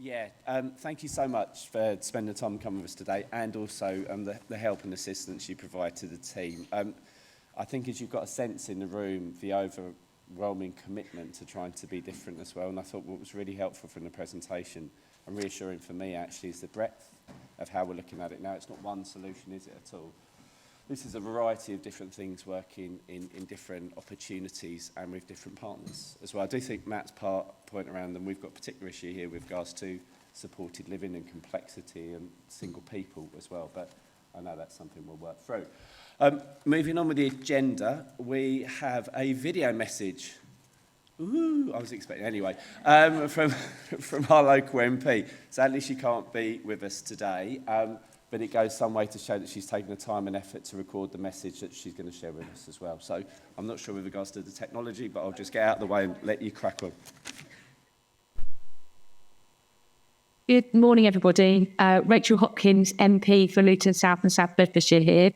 Yeah, thank you so much for spending the time coming with us today, and also the help and assistance you provide to the team. I think as you've got a sense in the room, the overwhelming commitment to trying to be different as well, and I thought what was really helpful from the presentation and reassuring for me actually is the breadth of how we're looking at it now. It's not one solution, is it, at all? This is a variety of different things working in different opportunities and with different partners as well. I do think Matt's point around them, we've got a particular issue here with regards to supported living and complexity and single people as well, but I know that's something we'll work through. Moving on with the agenda, we have a video message. Ooh, I was expecting anyway, from our local MP. Sadly, she can't be with us today. But it goes some way to show that she's taken the time and effort to record the message that she's going to share with us as well. So I'm not sure with regards to the technology, but I'll just get out of the way and let you crack on. Good morning, everybody. Rachel Hopkins, MP for Luton South and South Bedfordshire here.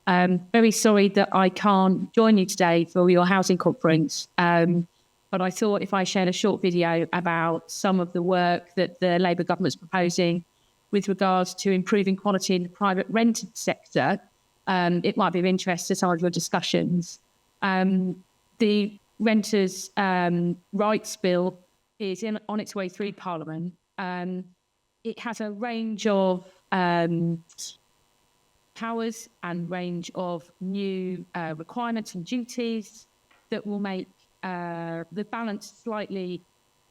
Very sorry that I can't join you today for your housing conference, but I thought if I shared a short video about some of the work that the Labour government's proposing with regards to improving quality in the private rented sector, it might be of interest to some of your discussions. The Renters' Rights Bill is on its way through Parliament. It has a range of powers and range of new requirements and duties that will make the balance slightly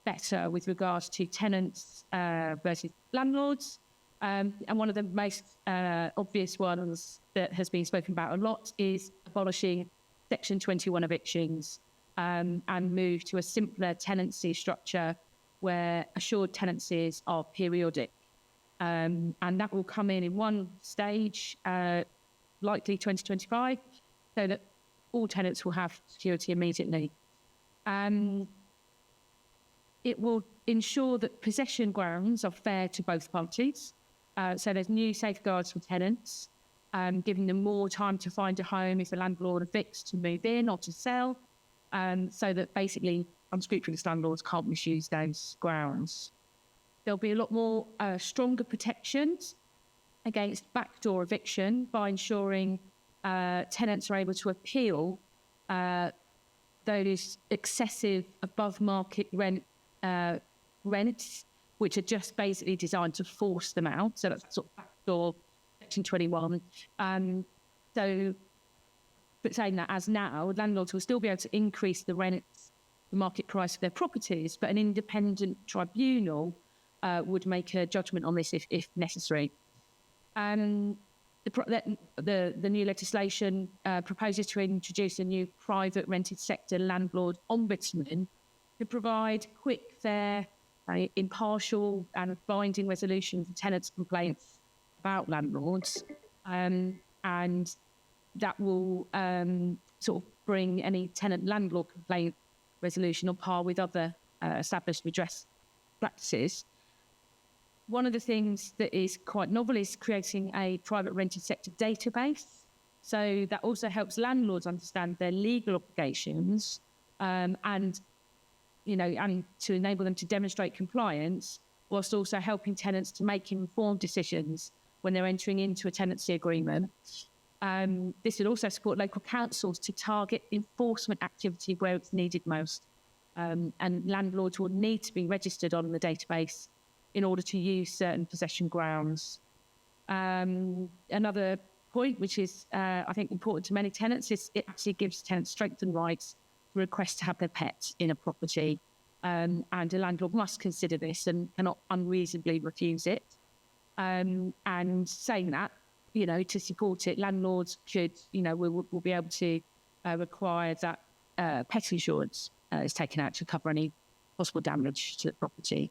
better with regards to tenants versus landlords. And one of the most obvious ones that has been spoken about a lot is abolishing Section 21 evictions and move to a simpler tenancy structure where assured tenancies are periodic. And that will come in one stage, likely 2025, so that all tenants will have security immediately. It will ensure that possession grounds are fair to both parties. So there's new safeguards for tenants, giving them more time to find a home if the landlord evicts to move in or to sell, so that basically unscrupulous landlords can't misuse those grounds. There'll be a lot more stronger protections against backdoor eviction by ensuring tenants are able to appeal those excessive above market rents, which are just basically designed to force them out. So that's sort of backdoor Section 21. So, but saying that, as now, landlords will still be able to increase the rents, the market price of their properties, but an independent tribunal would make a judgment on this if necessary. The new legislation proposes to introduce a new private rented sector landlord ombudsman to provide quick, fair, impartial and binding resolution for tenants' complaints about landlords. And that will sort of bring any tenant-landlord complaint resolution on par with other established redress practices. One of the things that is quite novel is creating a private rented sector database. So that also helps landlords understand their legal obligations and to enable them to demonstrate compliance, whilst also helping tenants to make informed decisions when they're entering into a tenancy agreement. This will also support local councils to target enforcement activity where it's needed most. And landlords will need to be registered on the database in order to use certain possession grounds. Another point, which is, I think, important to many tenants, is it actually gives tenants strength and rights to request to have their pet in a property. And a landlord must consider this and cannot unreasonably refuse it. And saying that, to support it, landlords should, will be able to require that pet insurance is taken out to cover any possible damage to the property.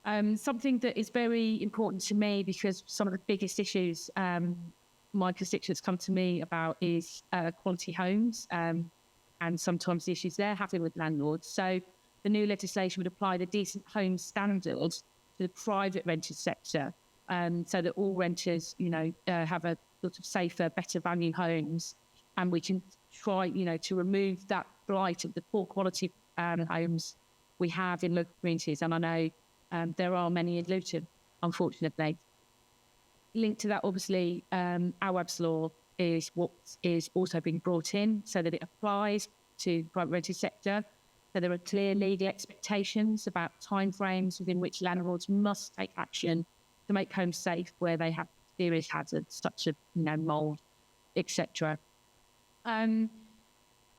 Something that is very important to me, because some of the biggest issues my constituents come to me about is quality homes and sometimes the issues they're having with landlords. So the new legislation would apply the decent home standards to the private rented sector, so that all renters, have a sort of safer, better value homes, and we can try, to remove that blight of the poor quality homes we have in local communities. And I know there are many in Luton, unfortunately. Linked to that, obviously, Awab's law is what is also being brought in so that it applies to the private rented sector. So there are clear legal expectations about timeframes within which landlords must take action to make homes safe where they have serious hazards such as, mould, etc.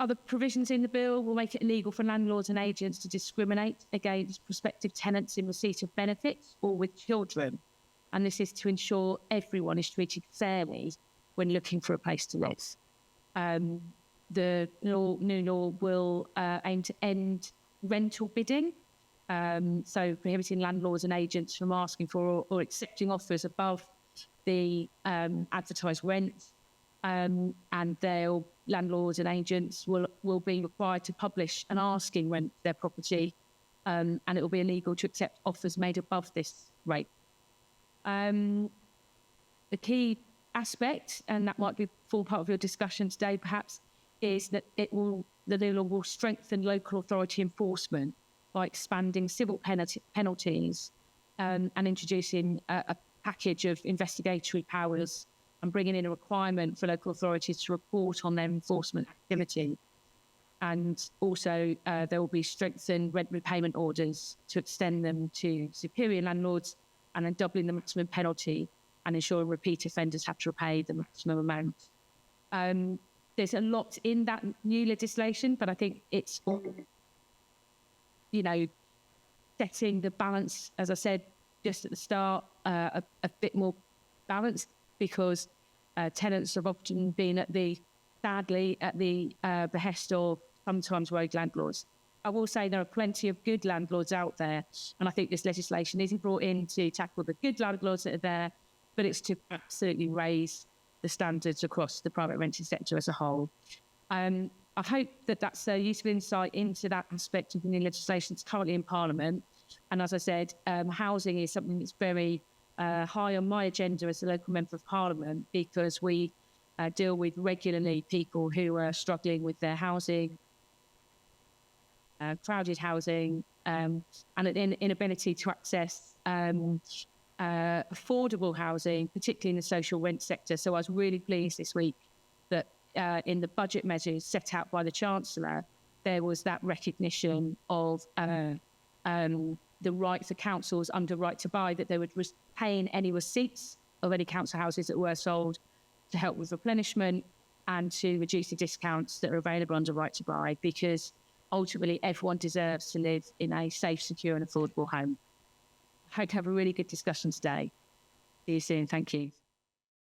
Other provisions in the bill will make it illegal for landlords and agents to discriminate against prospective tenants in receipt of benefits or with children. And this is to ensure everyone is treated fairly when looking for a place to live. The new law will aim to end rental bidding, so prohibiting landlords and agents from asking for or accepting offers above the advertised rent. And landlords and agents will be required to publish an asking rent for their property, and it will be illegal to accept offers made above this rate. The key aspect, and that might be full part of your discussion today perhaps, is that the new law will strengthen local authority enforcement by expanding civil penalties and introducing a package of investigatory powers and bringing in a requirement for local authorities to report on their enforcement activity. And also there will be strengthened rent repayment orders to extend them to superior landlords, and then doubling the maximum penalty and ensuring repeat offenders have to repay the maximum amount. There's a lot in that new legislation, but I think it's all, setting the balance, as I said just at the start, a bit more balanced, because tenants have often been sadly at the behest of sometimes rogue landlords. I will say there are plenty of good landlords out there, and I think this legislation isn't brought in to tackle the good landlords that are there, but it's to absolutely raise the standards across the private rented sector as a whole. I hope that that's a useful insight into that aspect of the new legislation that's currently in Parliament. And as I said, housing is something that's very high on my agenda as a local member of Parliament, because we deal with regularly people who are struggling with their housing, crowded housing, and an inability to access affordable housing, particularly in the social rent sector. So I was really pleased this week that in the budget measures set out by the Chancellor, there was that recognition of the right for councils under Right to Buy, that they would retain any receipts of any council houses that were sold to help with replenishment and to reduce the discounts that are available under Right to Buy, because ultimately everyone deserves to live in a safe, secure and affordable home. I hope to have a really good discussion today. See you soon. Thank you.